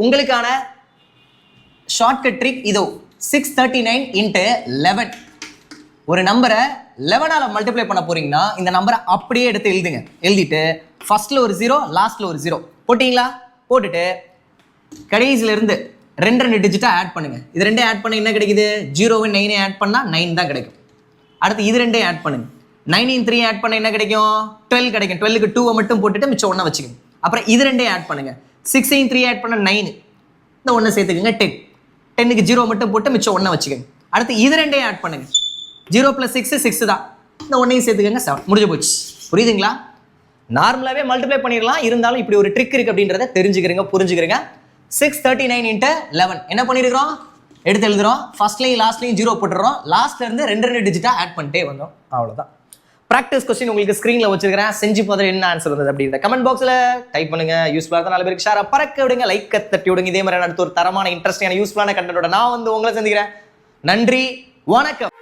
உங்களுக்கான shortcut trick இதோ 639 × 11. ஒரு நம்பரை 11ஆல மல்டிப்ளை பண்ண போறீங்கன்னா இந்த நம்பரை அப்படியே எடுத்து எழுதுங்க. எழுதிட்டு ஃபர்ஸ்ட்ல ஒரு 0 லாஸ்ட்ல ஒரு 0 போட்டீங்களா? போட்டுட்டு கடைசியில இருந்து 2 டிஜிட்டா ஆட் பண்ணுங்க. இது ரெண்டே ஆட் பண்ண என்ன கிடைக்குது? 0 9 ஆட் பண்ணா 9 தான் கிடைக்கும். அடுத்து இது ரெண்டே ஆட் பண்ணுங்க. 9 3 ஆட் பண்ண என்ன கிடைக்கும்? 12 கிடைக்கும். 12க்கு 2 மட்டும் போட்டுட்டு மிச்சம் 1 வச்சுக்கோங்க. அப்புறம் இது ரெண்டே ஆட் பண்ணுங்க. 6 3 ஆட் பண்ண 9, இந்த 1 சேர்த்துக்கோங்க. 10, 10க்கு 0 மட்டும் போட்டு மிச்சம் 1 வச்சுக்கோங்க. அடுத்து இது ரெண்டே ஆட் பண்ணுங்க. 0 + 6 6 தான், இந்த 1 சேர்த்துக்கோங்க. 7 முடிஞ்சு போச்சு. புரியுதுங்களா? நார்மலாவே மல்டிப்ளை பண்ணிடலாம், இருந்தாலும் இப்படி ஒரு ட்ரிக் இருக்கு அப்படின்றத தெரிஞ்சுக்கிறீங்க, புரிஞ்சுக்கிறீங்க. 639 × 11 என்ன பண்ணிருக்கிறோம்? எடுத்து எழுதுறோம். ஃபர்ஸ்ட்லையும் லாஸ்ட்லையும் 0 போட்டுறோம். லாஸ்ட்ல இருந்து 2 டிஜிட்டா ஆட் பண்ணிட்டே வந்தோம். அவ்வளவுதான். ப்ராக்டிஸ் கொஸ்டின் உங்களுக்கு ஸ்கிரீன்ல வச்சிருக்கிறேன். செஞ்சு பார்த்து என்ன ஆன்சர் வந்தது அப்படின்றத கமெண்ட் பாக்ஸ்ல டைப் பண்ணுங்க. யூஸ்ஃபுல்லா இருந்தா 4 பேருக்கு ஷேர் பறக்க விடுங்க, லைக் தட்டி விடுங்க. இதே மாதிரி அடுத்த ஒரு தரமான இன்ட்ரெஸ்டிங்கான யூஸ்ஃபுல்லான கண்டென்ட்டோட நான் வந்து உங்களை சந்திக்கிறேன். நன்றி, வணக்கம்.